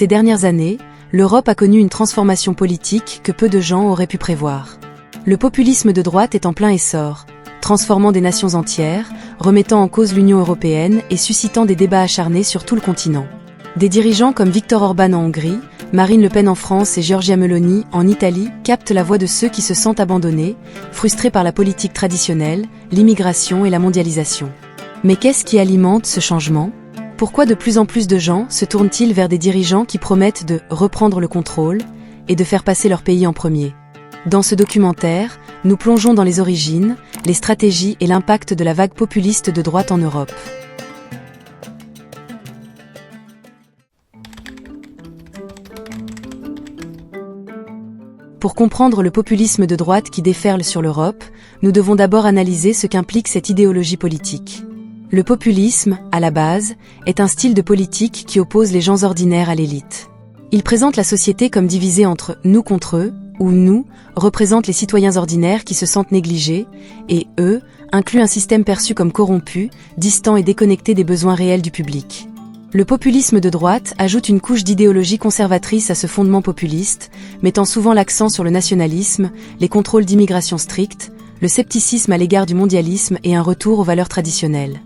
Ces dernières années, l'Europe a connu une transformation politique que peu de gens auraient pu prévoir. Le populisme de droite est en plein essor, transformant des nations entières, remettant en cause l'Union européenne et suscitant des débats acharnés sur tout le continent. Des dirigeants comme Viktor Orban en Hongrie, Marine Le Pen en France et Giorgia Meloni en Italie captent la voix de ceux qui se sentent abandonnés, frustrés par la politique traditionnelle, l'immigration et la mondialisation. Mais qu'est-ce qui alimente ce changement ? Pourquoi de plus en plus de gens se tournent-ils vers des dirigeants qui promettent de reprendre le contrôle et de faire passer leur pays en premier ? Dans ce documentaire, nous plongeons dans les origines, les stratégies et l'impact de la vague populiste de droite en Europe. Pour comprendre le populisme de droite qui déferle sur l'Europe, nous devons d'abord analyser ce qu'implique cette idéologie politique. Le populisme, à la base, est un style de politique qui oppose les gens ordinaires à l'élite. Il présente la société comme divisée entre « nous contre eux », où « nous » représente les citoyens ordinaires qui se sentent négligés, et « eux » inclut un système perçu comme corrompu, distant et déconnecté des besoins réels du public. Le populisme de droite ajoute une couche d'idéologie conservatrice à ce fondement populiste, mettant souvent l'accent sur le nationalisme, les contrôles d'immigration stricts, le scepticisme à l'égard du mondialisme et un retour aux valeurs traditionnelles.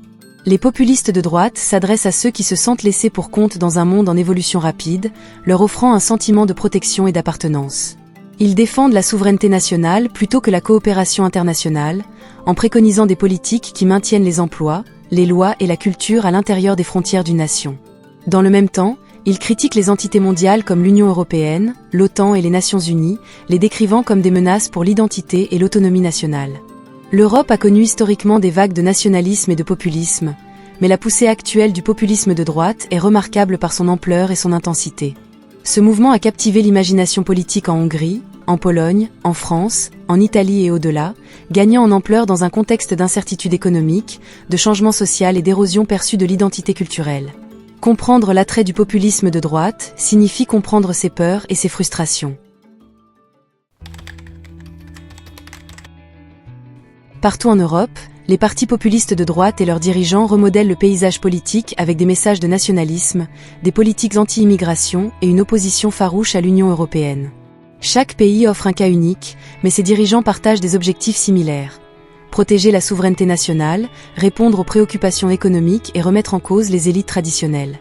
Les populistes de droite s'adressent à ceux qui se sentent laissés pour compte dans un monde en évolution rapide, leur offrant un sentiment de protection et d'appartenance. Ils défendent la souveraineté nationale plutôt que la coopération internationale, en préconisant des politiques qui maintiennent les emplois, les lois et la culture à l'intérieur des frontières d'une nation. Dans le même temps, ils critiquent les entités mondiales comme l'Union européenne, l'OTAN et les Nations unies, les décrivant comme des menaces pour l'identité et l'autonomie nationale. L'Europe a connu historiquement des vagues de nationalisme et de populisme, mais la poussée actuelle du populisme de droite est remarquable par son ampleur et son intensité. Ce mouvement a captivé l'imagination politique en Hongrie, en Pologne, en France, en Italie et au-delà, gagnant en ampleur dans un contexte d'incertitude économique, de changement social et d'érosion perçue de l'identité culturelle. Comprendre l'attrait du populisme de droite signifie comprendre ses peurs et ses frustrations. Partout en Europe, les partis populistes de droite et leurs dirigeants remodèlent le paysage politique avec des messages de nationalisme, des politiques anti-immigration et une opposition farouche à l'Union européenne. Chaque pays offre un cas unique, mais ses dirigeants partagent des objectifs similaires. Protéger la souveraineté nationale, répondre aux préoccupations économiques et remettre en cause les élites traditionnelles.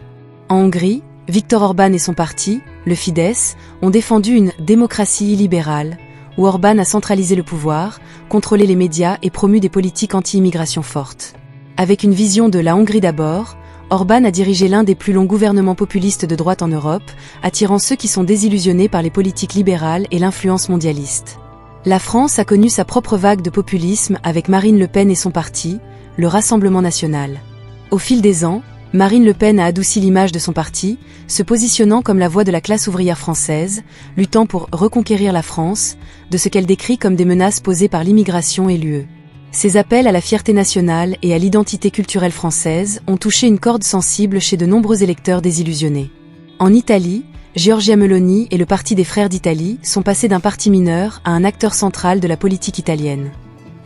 En Hongrie, Viktor Orban et son parti, le Fidesz, ont défendu une « démocratie illibérale », où Orban a centralisé le pouvoir, contrôlé les médias et promu des politiques anti-immigration fortes. Avec une vision de la Hongrie d'abord, Orban a dirigé l'un des plus longs gouvernements populistes de droite en Europe, attirant ceux qui sont désillusionnés par les politiques libérales et l'influence mondialiste. La France a connu sa propre vague de populisme avec Marine Le Pen et son parti, le Rassemblement national. Au fil des ans, Marine Le Pen a adouci l'image de son parti, se positionnant comme la voix de la classe ouvrière française, luttant pour reconquérir la France, de ce qu'elle décrit comme des menaces posées par l'immigration et l'UE. Ces appels à la fierté nationale et à l'identité culturelle française ont touché une corde sensible chez de nombreux électeurs désillusionnés. En Italie, Giorgia Meloni et le Parti des Frères d'Italie sont passés d'un parti mineur à un acteur central de la politique italienne.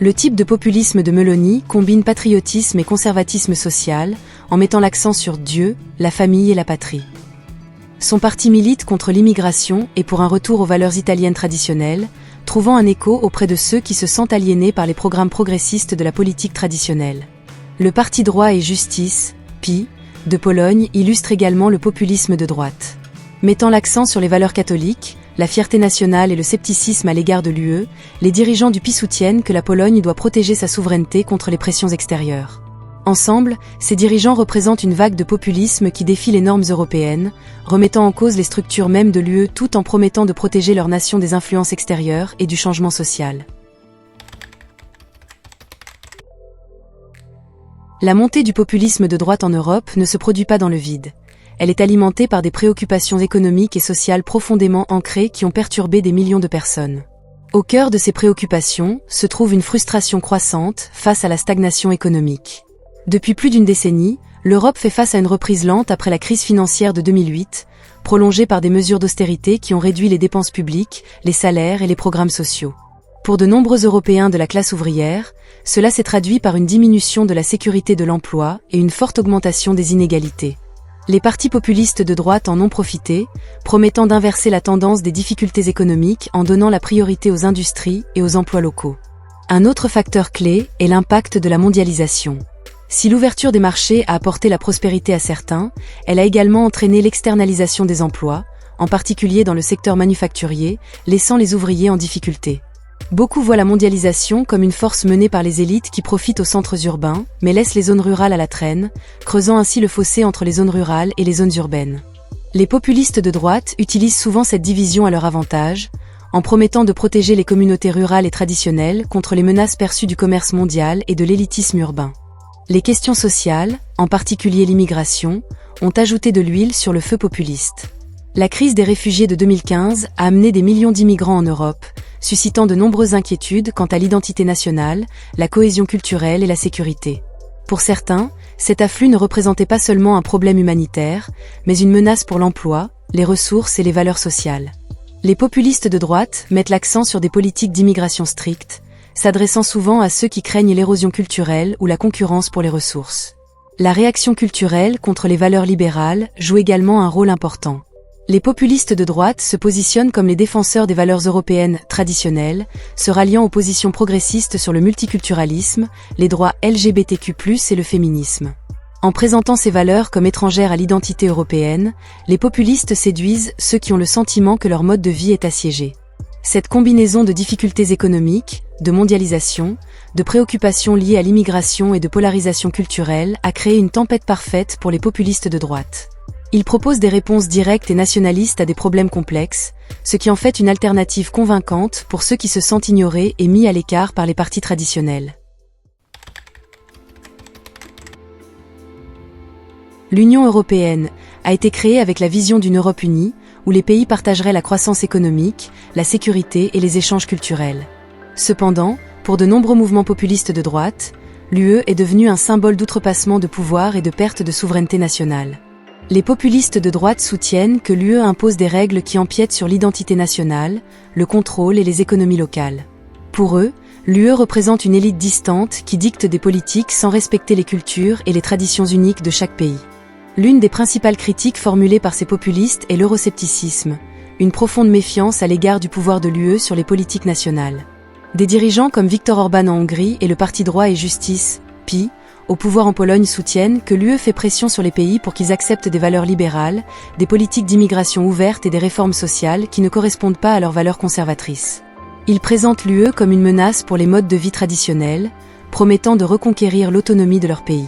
Le type de populisme de Meloni combine patriotisme et conservatisme social, en mettant l'accent sur Dieu, la famille et la patrie. Son parti milite contre l'immigration et pour un retour aux valeurs italiennes traditionnelles, trouvant un écho auprès de ceux qui se sentent aliénés par les programmes progressistes de la politique traditionnelle. Le Parti droit et justice, PiS, de Pologne illustre également le populisme de droite. Mettant l'accent sur les valeurs catholiques, la fierté nationale et le scepticisme à l'égard de l'UE, les dirigeants du PiS soutiennent que la Pologne doit protéger sa souveraineté contre les pressions extérieures. Ensemble, ces dirigeants représentent une vague de populisme qui défie les normes européennes, remettant en cause les structures mêmes de l'UE tout en promettant de protéger leur nation des influences extérieures et du changement social. La montée du populisme de droite en Europe ne se produit pas dans le vide. Elle est alimentée par des préoccupations économiques et sociales profondément ancrées qui ont perturbé des millions de personnes. Au cœur de ces préoccupations se trouve une frustration croissante face à la stagnation économique. Depuis plus d'une décennie, l'Europe fait face à une reprise lente après la crise financière de 2008, prolongée par des mesures d'austérité qui ont réduit les dépenses publiques, les salaires et les programmes sociaux. Pour de nombreux Européens de la classe ouvrière, cela s'est traduit par une diminution de la sécurité de l'emploi et une forte augmentation des inégalités. Les partis populistes de droite en ont profité, promettant d'inverser la tendance des difficultés économiques en donnant la priorité aux industries et aux emplois locaux. Un autre facteur clé est l'impact de la mondialisation. Si l'ouverture des marchés a apporté la prospérité à certains, elle a également entraîné l'externalisation des emplois, en particulier dans le secteur manufacturier, laissant les ouvriers en difficulté. Beaucoup voient la mondialisation comme une force menée par les élites qui profitent aux centres urbains, mais laissent les zones rurales à la traîne, creusant ainsi le fossé entre les zones rurales et les zones urbaines. Les populistes de droite utilisent souvent cette division à leur avantage, en promettant de protéger les communautés rurales et traditionnelles contre les menaces perçues du commerce mondial et de l'élitisme urbain. Les questions sociales, en particulier l'immigration, ont ajouté de l'huile sur le feu populiste. La crise des réfugiés de 2015 a amené des millions d'immigrants en Europe, suscitant de nombreuses inquiétudes quant à l'identité nationale, la cohésion culturelle et la sécurité. Pour certains, cet afflux ne représentait pas seulement un problème humanitaire, mais une menace pour l'emploi, les ressources et les valeurs sociales. Les populistes de droite mettent l'accent sur des politiques d'immigration strictes, s'adressant souvent à ceux qui craignent l'érosion culturelle ou la concurrence pour les ressources. La réaction culturelle contre les valeurs libérales joue également un rôle important. Les populistes de droite se positionnent comme les défenseurs des valeurs européennes traditionnelles, se ralliant aux positions progressistes sur le multiculturalisme, les droits LGBTQ+, et le féminisme. En présentant ces valeurs comme étrangères à l'identité européenne, les populistes séduisent ceux qui ont le sentiment que leur mode de vie est assiégé. Cette combinaison de difficultés économiques, de mondialisation, de préoccupations liées à l'immigration et de polarisation culturelle a créé une tempête parfaite pour les populistes de droite. Ils proposent des réponses directes et nationalistes à des problèmes complexes, ce qui en fait une alternative convaincante pour ceux qui se sentent ignorés et mis à l'écart par les partis traditionnels. L'Union européenne a été créée avec la vision d'une Europe unie, où les pays partageraient la croissance économique, la sécurité et les échanges culturels. Cependant, pour de nombreux mouvements populistes de droite, l'UE est devenue un symbole d'outrepassement de pouvoir et de perte de souveraineté nationale. Les populistes de droite soutiennent que l'UE impose des règles qui empiètent sur l'identité nationale, le contrôle et les économies locales. Pour eux, l'UE représente une élite distante qui dicte des politiques sans respecter les cultures et les traditions uniques de chaque pays. L'une des principales critiques formulées par ces populistes est l'euroscepticisme, une profonde méfiance à l'égard du pouvoir de l'UE sur les politiques nationales. Des dirigeants comme Viktor Orban en Hongrie et le parti Droit et Justice, PiS, au pouvoir en Pologne soutiennent que l'UE fait pression sur les pays pour qu'ils acceptent des valeurs libérales, des politiques d'immigration ouvertes et des réformes sociales qui ne correspondent pas à leurs valeurs conservatrices. Ils présentent l'UE comme une menace pour les modes de vie traditionnels, promettant de reconquérir l'autonomie de leur pays.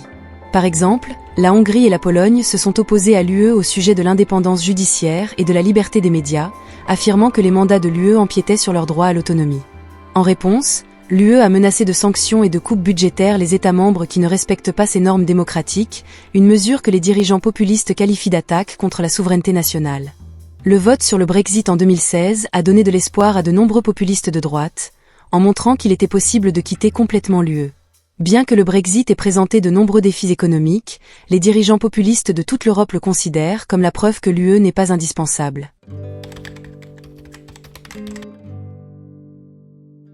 Par exemple, la Hongrie et la Pologne se sont opposées à l'UE au sujet de l'indépendance judiciaire et de la liberté des médias, affirmant que les mandats de l'UE empiétaient sur leur droit à l'autonomie. En réponse, l'UE a menacé de sanctions et de coupes budgétaires les États membres qui ne respectent pas ces normes démocratiques, une mesure que les dirigeants populistes qualifient d'attaque contre la souveraineté nationale. Le vote sur le Brexit en 2016 a donné de l'espoir à de nombreux populistes de droite, en montrant qu'il était possible de quitter complètement l'UE. Bien que le Brexit ait présenté de nombreux défis économiques, les dirigeants populistes de toute l'Europe le considèrent comme la preuve que l'UE n'est pas indispensable.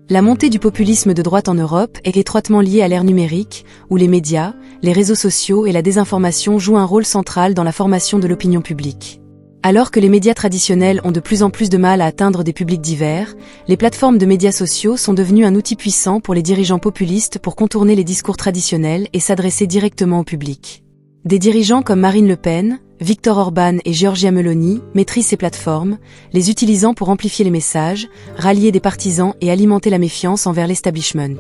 La montée du populisme de droite en Europe est étroitement liée à l'ère numérique, où les médias, les réseaux sociaux et la désinformation jouent un rôle central dans la formation de l'opinion publique. Alors que les médias traditionnels ont de plus en plus de mal à atteindre des publics divers, les plateformes de médias sociaux sont devenues un outil puissant pour les dirigeants populistes pour contourner les discours traditionnels et s'adresser directement au public. Des dirigeants comme Marine Le Pen, Viktor Orban et Giorgia Meloni maîtrisent ces plateformes, les utilisant pour amplifier les messages, rallier des partisans et alimenter la méfiance envers l'establishment.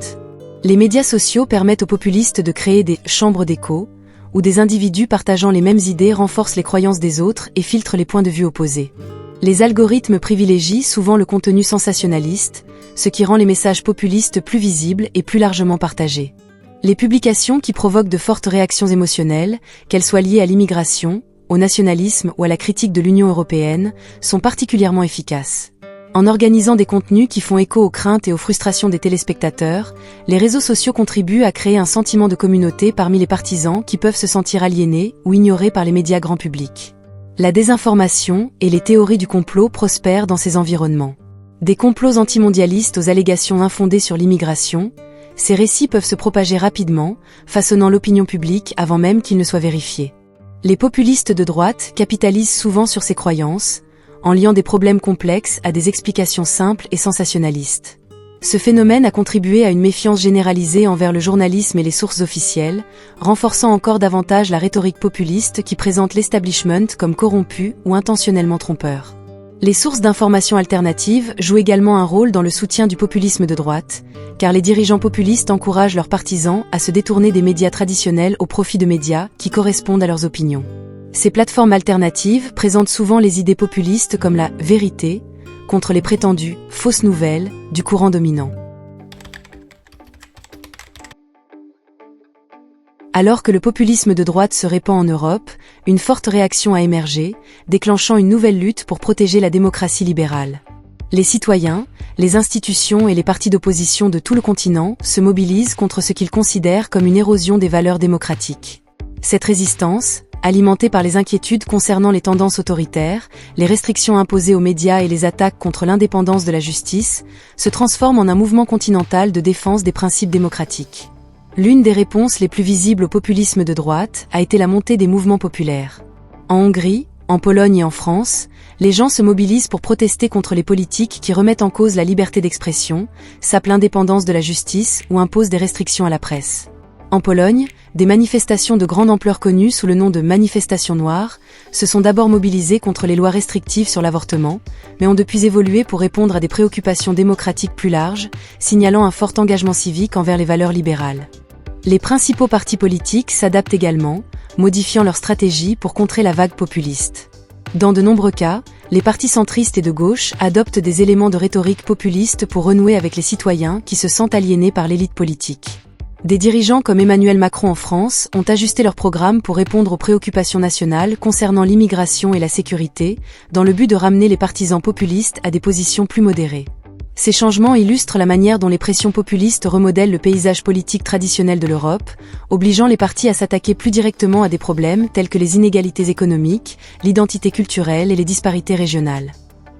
Les médias sociaux permettent aux populistes de créer des « chambres d'écho », où des individus partageant les mêmes idées renforcent les croyances des autres et filtrent les points de vue opposés. Les algorithmes privilégient souvent le contenu sensationnaliste, ce qui rend les messages populistes plus visibles et plus largement partagés. Les publications qui provoquent de fortes réactions émotionnelles, qu'elles soient liées à l'immigration, au nationalisme ou à la critique de l'Union européenne, sont particulièrement efficaces. En organisant des contenus qui font écho aux craintes et aux frustrations des téléspectateurs, les réseaux sociaux contribuent à créer un sentiment de communauté parmi les partisans qui peuvent se sentir aliénés ou ignorés par les médias grand public. La désinformation et les théories du complot prospèrent dans ces environnements. Des complots antimondialistes aux allégations infondées sur l'immigration, ces récits peuvent se propager rapidement, façonnant l'opinion publique avant même qu'ils ne soient vérifiés. Les populistes de droite capitalisent souvent sur ces croyances, en liant des problèmes complexes à des explications simples et sensationnalistes. Ce phénomène a contribué à une méfiance généralisée envers le journalisme et les sources officielles, renforçant encore davantage la rhétorique populiste qui présente l'establishment comme corrompu ou intentionnellement trompeur. Les sources d'information alternatives jouent également un rôle dans le soutien du populisme de droite, car les dirigeants populistes encouragent leurs partisans à se détourner des médias traditionnels au profit de médias qui correspondent à leurs opinions. Ces plateformes alternatives présentent souvent les idées populistes comme la vérité, contre les prétendues fausses nouvelles du courant dominant. Alors que le populisme de droite se répand en Europe, une forte réaction a émergé, déclenchant une nouvelle lutte pour protéger la démocratie libérale. Les citoyens, les institutions et les partis d'opposition de tout le continent se mobilisent contre ce qu'ils considèrent comme une érosion des valeurs démocratiques. Cette résistance, alimentée par les inquiétudes concernant les tendances autoritaires, les restrictions imposées aux médias et les attaques contre l'indépendance de la justice, se transforme en un mouvement continental de défense des principes démocratiques. L'une des réponses les plus visibles au populisme de droite a été la montée des mouvements populaires. En Hongrie, en Pologne et en France, les gens se mobilisent pour protester contre les politiques qui remettent en cause la liberté d'expression, sapent l'indépendance de la justice ou imposent des restrictions à la presse. En Pologne, des manifestations de grande ampleur connues sous le nom de manifestations noires se sont d'abord mobilisées contre les lois restrictives sur l'avortement, mais ont depuis évolué pour répondre à des préoccupations démocratiques plus larges, signalant un fort engagement civique envers les valeurs libérales. Les principaux partis politiques s'adaptent également, modifiant leur stratégie pour contrer la vague populiste. Dans de nombreux cas, les partis centristes et de gauche adoptent des éléments de rhétorique populiste pour renouer avec les citoyens qui se sentent aliénés par l'élite politique. Des dirigeants comme Emmanuel Macron en France ont ajusté leur programme pour répondre aux préoccupations nationales concernant l'immigration et la sécurité, dans le but de ramener les partisans populistes à des positions plus modérées. Ces changements illustrent la manière dont les pressions populistes remodèlent le paysage politique traditionnel de l'Europe, obligeant les partis à s'attaquer plus directement à des problèmes tels que les inégalités économiques, l'identité culturelle et les disparités régionales.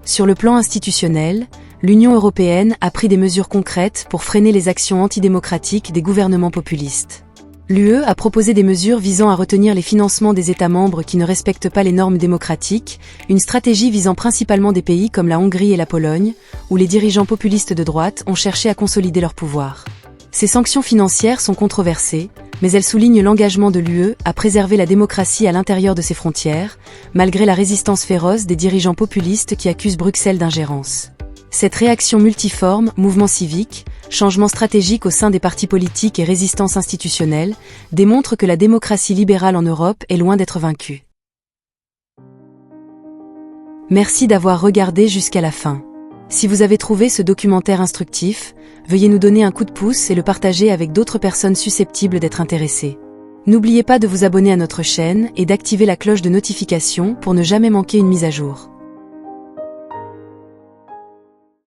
Sur le plan institutionnel, l'Union européenne a pris des mesures concrètes pour freiner les actions antidémocratiques des gouvernements populistes. L'UE a proposé des mesures visant à retenir les financements des États membres qui ne respectent pas les normes démocratiques, une stratégie visant principalement des pays comme la Hongrie et la Pologne, où les dirigeants populistes de droite ont cherché à consolider leur pouvoir. Ces sanctions financières sont controversées, mais elles soulignent l'engagement de l'UE à préserver la démocratie à l'intérieur de ses frontières, malgré la résistance féroce des dirigeants populistes qui accusent Bruxelles d'ingérence. Cette réaction multiforme, mouvement civique, changement stratégique au sein des partis politiques et résistance institutionnelle, démontre que la démocratie libérale en Europe est loin d'être vaincue. Merci d'avoir regardé jusqu'à la fin. Si vous avez trouvé ce documentaire instructif, veuillez nous donner un coup de pouce et le partager avec d'autres personnes susceptibles d'être intéressées. N'oubliez pas de vous abonner à notre chaîne et d'activer la cloche de notification pour ne jamais manquer une mise à jour.